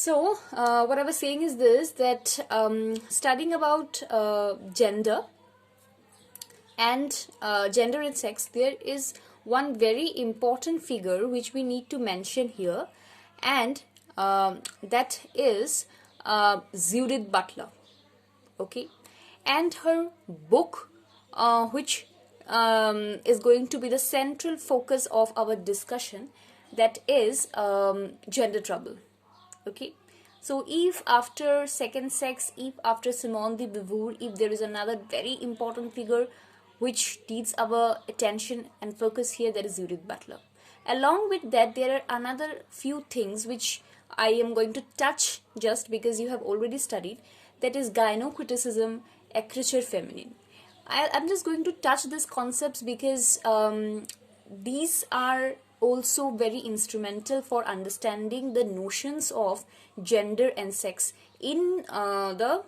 What I was saying is this, that studying about gender and sex, there is one very important figure which we need to mention here, and that is Judith Butler. Okay, and her book, which is going to be the central focus of our discussion, that is Gender Trouble. Okay, so if after second sex, if after Simone de Beauvoir, if there is another very important figure which needs our attention and focus here, that is Judith Butler. Along with that, there are another few things which I am going to touch just because you have already studied, that is gynocriticism, écriture féminine. I'm just going to touch these concepts because these are also very instrumental for understanding the notions of gender and sex in the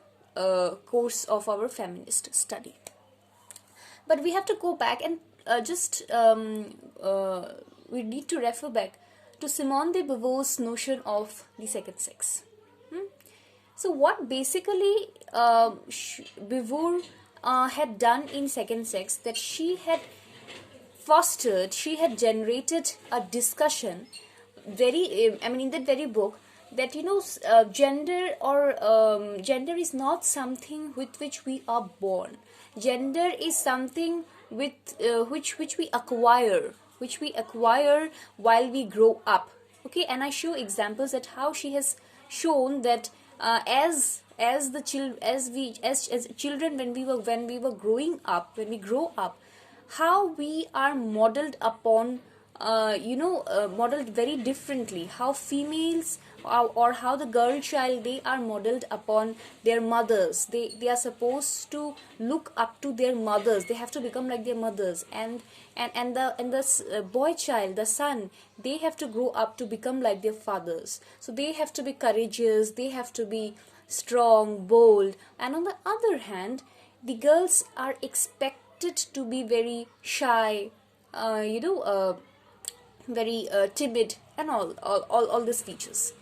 course of our feminist study. But we have to go back and we need to refer back to Simone de Beauvoir's notion of the second sex. So what basically Beauvoir had done in second sex, that she had generated a discussion in that very book, that gender is not something with which we are born. Gender is something with which we acquire while we grow up. Okay, and I show examples that how she has shown that as children, when we grow up, how we are modeled upon, modeled very differently. How females or how the girl child, they are modeled upon their mothers. They are supposed to look up to their mothers. They have to become like their mothers. And the boy child, the son, they have to grow up to become like their fathers. So they have to be courageous. They have to be strong, bold. And on the other hand, the girls are expected to be very shy, very timid, and all these features.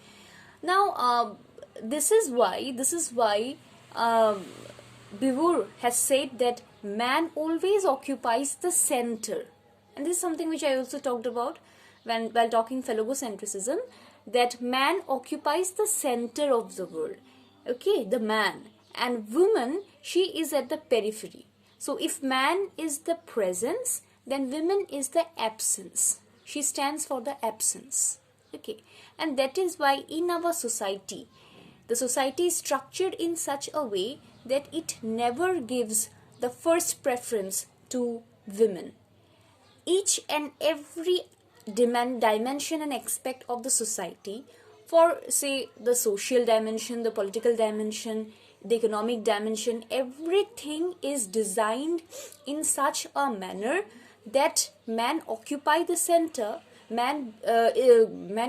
Now, this is why Beauvoir has said that man always occupies the center, and this is something which I also talked about while talking phallogocentrism, that man occupies the center of the world. Okay, the man, and woman, she is at the periphery. So if man is the presence, then woman is the absence. She stands for the absence. Okay, and that is why in our society, the society is structured in such a way that it never gives the first preference to women. Each and every dimension and aspect of the society, for say the social dimension, the political dimension, the economic dimension, everything is designed in such a manner that man occupy the center. Man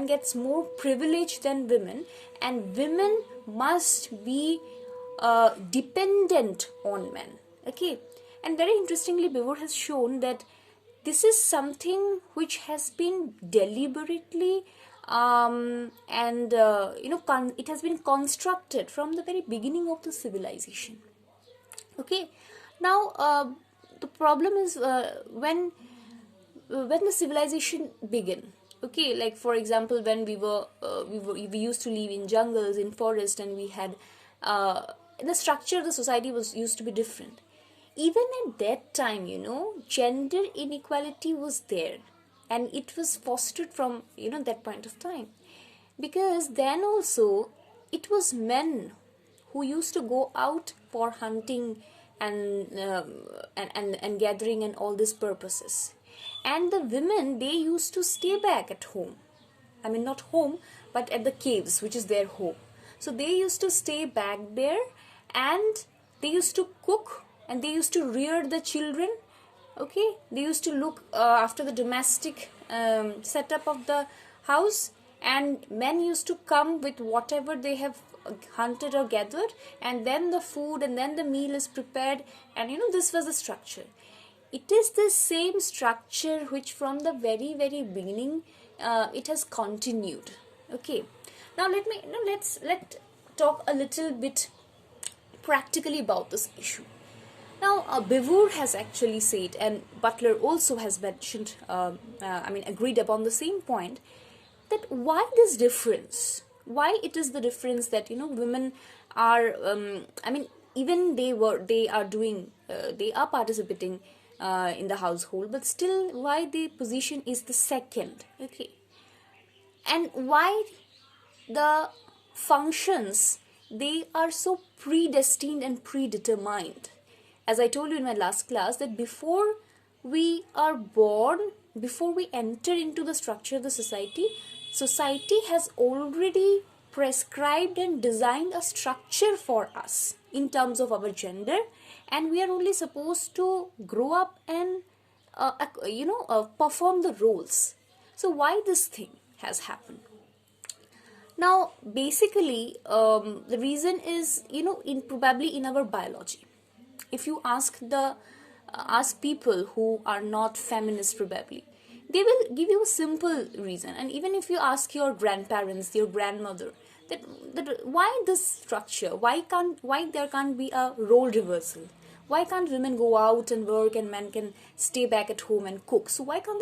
gets more privilege than women, and women must be dependent on men. Okay, and very interestingly, Beauvoir has shown that this is something which has been deliberately it has been constructed from the very beginning of the civilization. Okay, now the problem is when the civilization began. Okay, like for example, when we used to live in jungles, in forest, and we had the structure of the society used to be different. Even at that time, gender inequality was there, and it was fostered from that point of time, because then also it was men who used to go out for hunting and gathering and all these purposes, and the women, they used to stay back at home. I mean, not home, but at the caves, which is their home. So they used to stay back there, and they used to cook, and they used to rear the children. Okay, they used to look after the domestic setup of the house, and men used to come with whatever they have hunted or gathered, and then the food and then the meal is prepared, and this was the structure. It is the same structure which from the very beginning it has continued. Okay, Now let's talk a little bit practically about this issue. Now, Beauvoir has actually said, and Butler also has mentioned, agreed upon the same point, that why this difference? Why it is the difference that women are, even they are doing, they are participating in the household, but still, why the position is the second? Okay, and why the functions, they are so predestined and predetermined. As I told you in my last class, that before we are born, before we enter into the structure of the society has already prescribed and designed a structure for us in terms of our gender, and we are only supposed to grow up and perform the roles. So why this thing has happened? Now, basically, the reason is, probably in our biology. If you ask people who are not feminists, probably they will give you a simple reason. And even if you ask your grandparents, your grandmother, that why this structure? Why there can't be a role reversal? Why can't women go out and work and men can stay back at home and cook? So why can't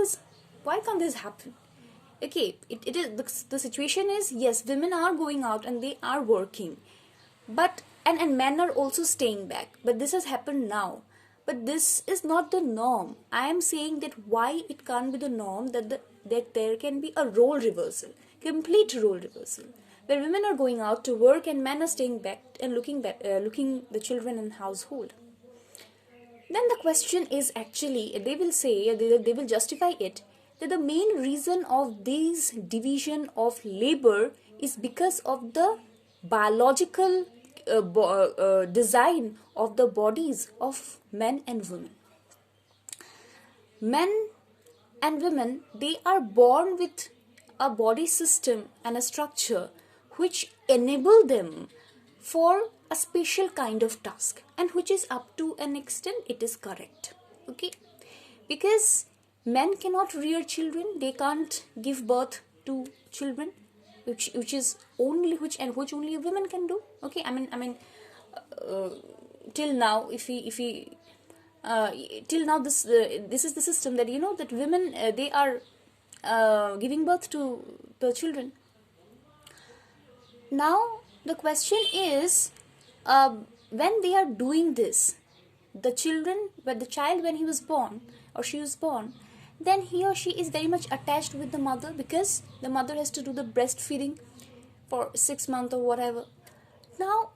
this happen? Okay, it is the situation is, yes, women are going out and they are working, but and men are also staying back, but this has happened now. But this is not the norm. I am saying that why it can't be the norm, that there can be a role reversal, complete role reversal, where women are going out to work and men are staying back and looking the children in household. Then the question is, actually, they will say, they will justify it, that the main reason of this division of labor is because of the biological design of the bodies of men and women. Men and women, they are born with a body system and a structure which enable them for a special kind of task, and which is, up to an extent, it is correct. Okay, because men cannot rear children, they can't give birth to children, which only women can do. Okay, till now, till now, this is the system, that that women, they are giving birth to the children. Now the question is, when they are doing this, the child, when he was born or she was born, then he or she is very much attached with the mother, because the mother has to do the breastfeeding for 6 months or whatever. Now,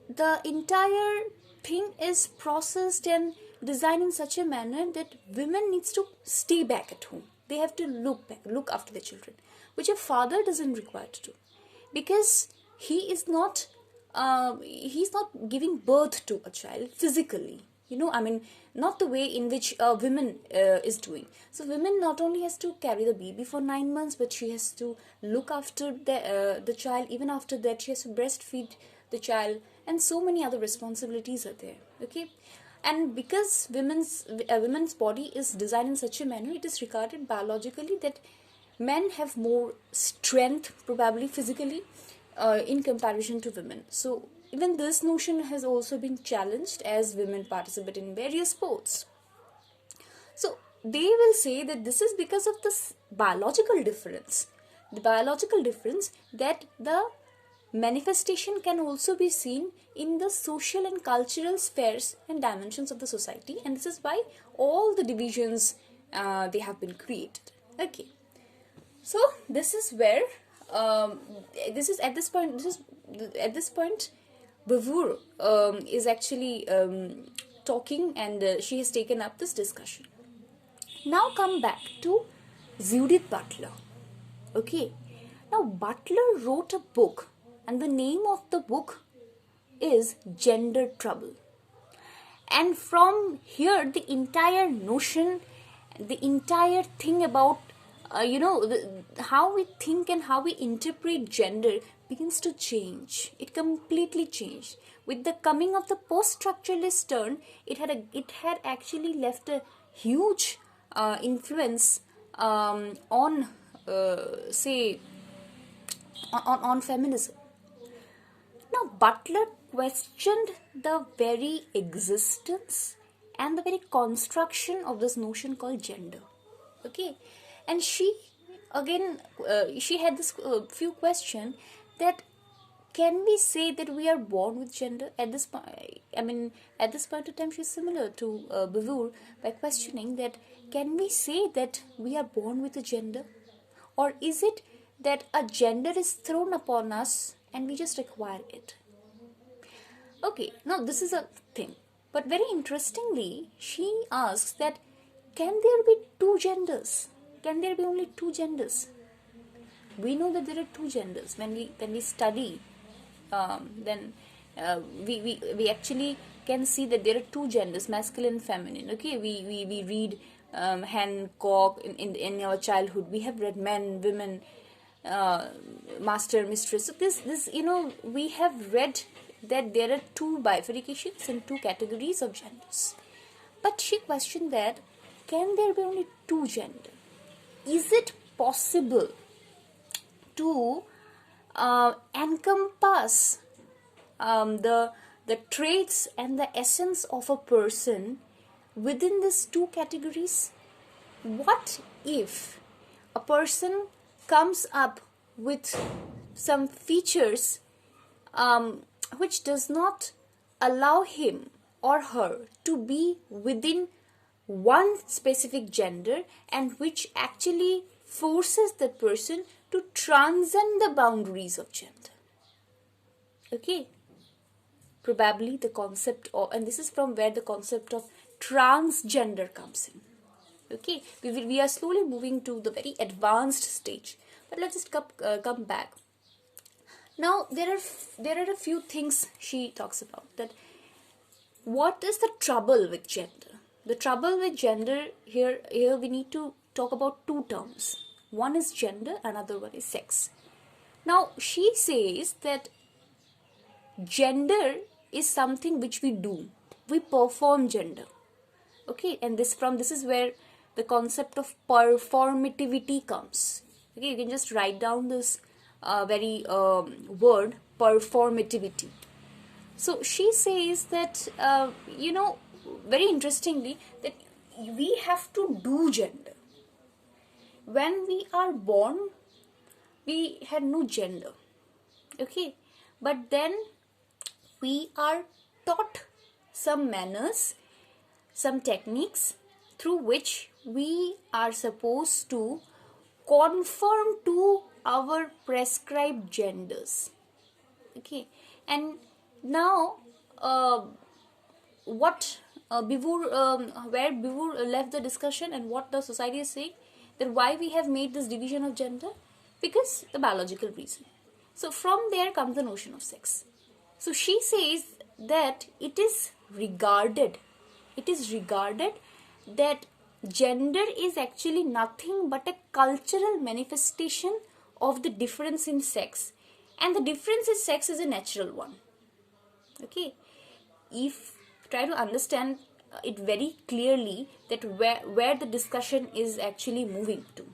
the entire thing is processed and designed in such a manner that women needs to stay back at home. They have to look after the children, which a father doesn't require to do, because he's not giving birth to a child physically. Not the way in which women is doing. So women not only has to carry the baby for 9 months, but she has to look after the child. Even after that, she has to breastfeed the child, and so many other responsibilities are there. Okay, and because women's body is designed in such a manner, it is regarded biologically that men have more strength, probably physically, in comparison to women. So even this notion has also been challenged as women participate in various sports. So they will say that this is because of this biological difference. The biological difference, that the manifestation can also be seen in the social and cultural spheres and dimensions of the society, and this is why all the divisions they have been created. Okay, so this is where at this point Beauvoir is actually talking, and she has taken up this discussion. Now come back to Judith Butler. Okay, now Butler wrote a book, and the name of the book is Gender Trouble. And from here, the entire notion, the entire thing about how we think and how we interpret gender begins to change. It completely changed with the coming of the post-structuralist turn. It had actually left a huge influence on say on feminism. Now, Butler questioned the very existence and the very construction of this notion called gender. Okay, and she again she had this few question that can we say that we are born with gender at this point? I mean, at this point of time, she's similar to Beauvoir by questioning that can we say that we are born with a gender, or is it that a gender is thrown upon us and we just acquire it? Okay, now this is a thing. But very interestingly, she asks that can there be two genders? Can there be only two genders? We know that there are two genders. When we study, then we actually can see that there are two genders, masculine and feminine. Okay, we read Hancock in our childhood. We have read men, women, master, mistress. So this we have read that there are two bifurcations and two categories of genders. But she questioned that can there be only two genders? Is it possible to encompass the traits and the essence of a person within these two categories? What if a person comes up with some features which does not allow him or her to be within one specific gender, and which actually forces that person to transcend the boundaries of gender? Okay, probably the concept of, and this is from where the concept of transgender comes in. Okay, we are slowly moving to the very advanced stage, but let's just come back. Now there are a few things she talks about. That what is the trouble with gender? The trouble with gender here we need to talk about two terms. One is gender, another one is sex. Now she says that gender is something which we do. We perform gender. Okay, and this is where the concept of performativity comes. Okay, you can just write down this very word, performativity. So she says that very interestingly, that we have to do gender. When we are born, we had no gender. Okay, but then we are taught some manners, some techniques through which we are supposed to conform to our prescribed genders. Okay, and now what where Beauvoir left the discussion and what the society is saying, that why we have made this division of gender? Because the biological reason. So from there comes the notion of sex. So she says that it is regarded that gender is actually nothing but a cultural manifestation of the difference in sex, and the difference in sex is a natural one. Okay, if try to understand it very clearly, that where the discussion is actually moving to.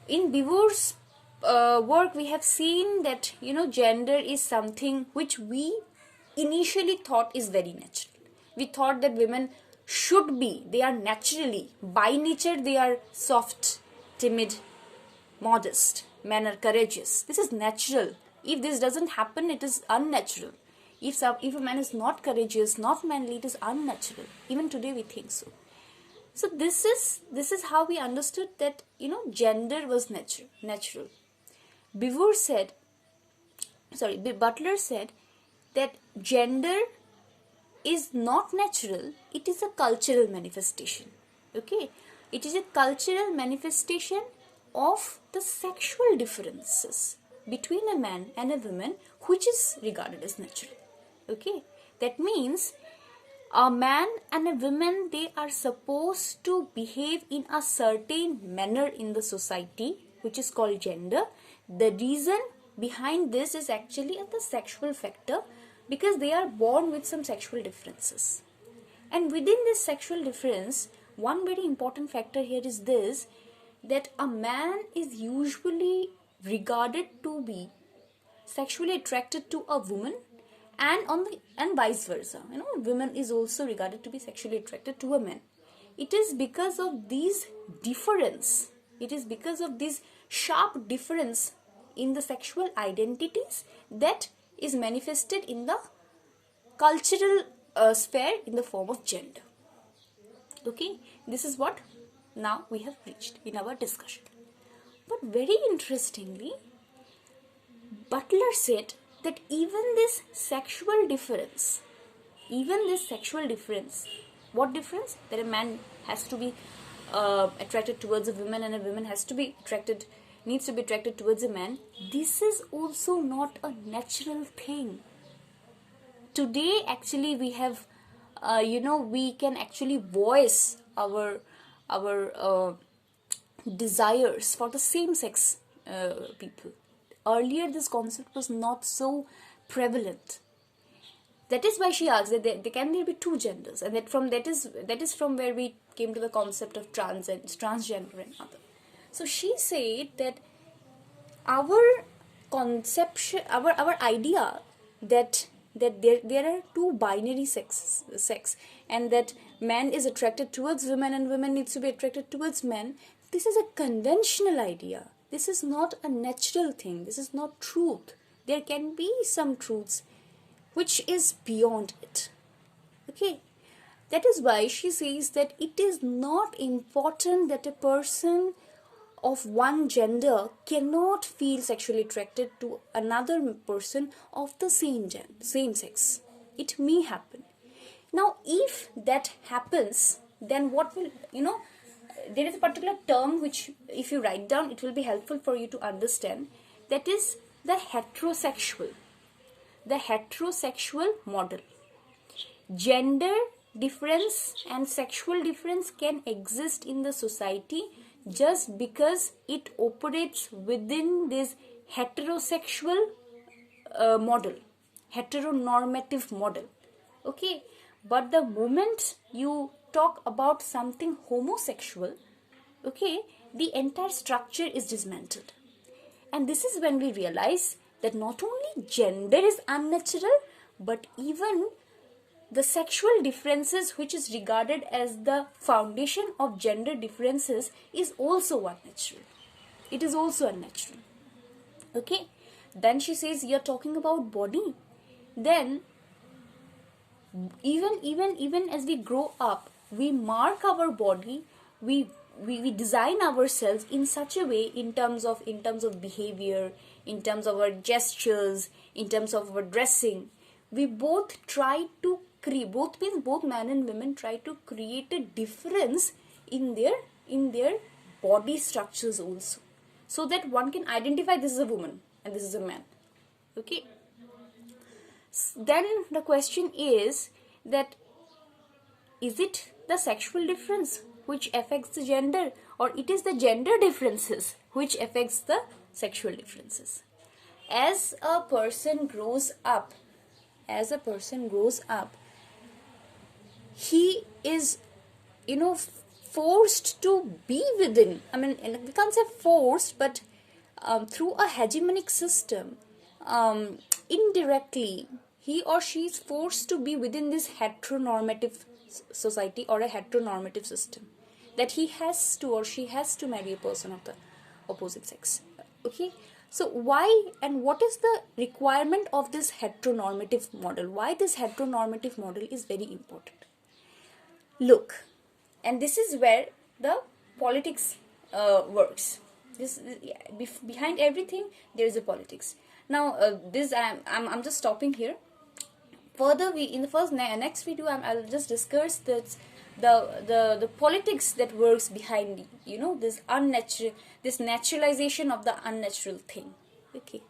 In Beauvoir's work, we have seen that gender is something which we initially thought is very natural. We thought that women should be, they are naturally, by nature they are soft, timid, modest, men are courageous. This is natural. If this doesn't happen, it is unnatural. If a man is not courageous, not manly, it is unnatural. Even today we think so. So this is how we understood that gender was natural. Butler said that gender is not natural, it is a cultural manifestation. Okay, it is a cultural manifestation of the sexual differences between a man and a woman, which is regarded as natural. Okay, that means a man and a woman, they are supposed to behave in a certain manner in the society, which is called gender. The reason behind this is actually the sexual factor, because they are born with some sexual differences. And within this sexual difference, one very important factor here is this, that a man is usually regarded to be sexually attracted to a woman, and vice versa. Women is also regarded to be sexually attracted to a man. It is because of these difference. It is because of this sharp difference in the sexual identities that is manifested in the cultural sphere in the form of gender. Okay, this is what now we have reached in our discussion. But very interestingly, Butler said that even this sexual difference, what difference? That a man has to be attracted towards a woman, and a woman needs to be attracted towards a man. This is also not a natural thing. Today, actually, we have, we can actually voice our desires for the same sex people. Earlier, this concept was not so prevalent. That is why she asked that there can there be two genders, and that is from where we came to the concept of transgender and other. So she said that our conception, our idea that there are two binary sex, and that man is attracted towards women and women needs to be attracted towards men. This is a conventional idea. This is not a natural thing. This is not truth. There can be some truths which is beyond it. Okay? That is why she says that it is not important that a person of one gender cannot feel sexually attracted to another person of the same sex. It may happen. Now, if that happens, then what will, there is a particular term which, if you write down, it will be helpful for you to understand. That is the heterosexual model. Gender difference and sexual difference can exist in the society just because it operates within this heterosexual model, heteronormative model. Okay, but the moment you talk about something homosexual, okay, the entire structure is dismantled. And this is when we realize that not only gender is unnatural, but even the sexual differences, which is regarded as the foundation of gender differences, is also unnatural. It is also unnatural. Okay, then she says, you're talking about body. Then even as we grow up, we mark our body, we design ourselves in such a way, in terms of behavior, in terms of our gestures, in terms of our dressing. We both try to create, both man and women try to create a difference in their body structures also, so that one can identify this is a woman and this is a man. Okay. Then the question is that, is it the sexual difference which affects the gender, or it is the gender differences which affects the sexual differences? As a person grows up, he is, forced to be within, we can't say forced, but through a hegemonic system, indirectly, he or she is forced to be within this heteronormative society or a heteronormative system, that he has to or she has to marry a person of the opposite sex. Okay, so why and what is the requirement of this heteronormative model? Why this heteronormative model is very important? Look, and this is where the politics works. Behind everything there is a politics. Now I'm just stopping here. Further, in the next video, I'll just discuss the politics that works behind this naturalization of the unnatural thing. Okay.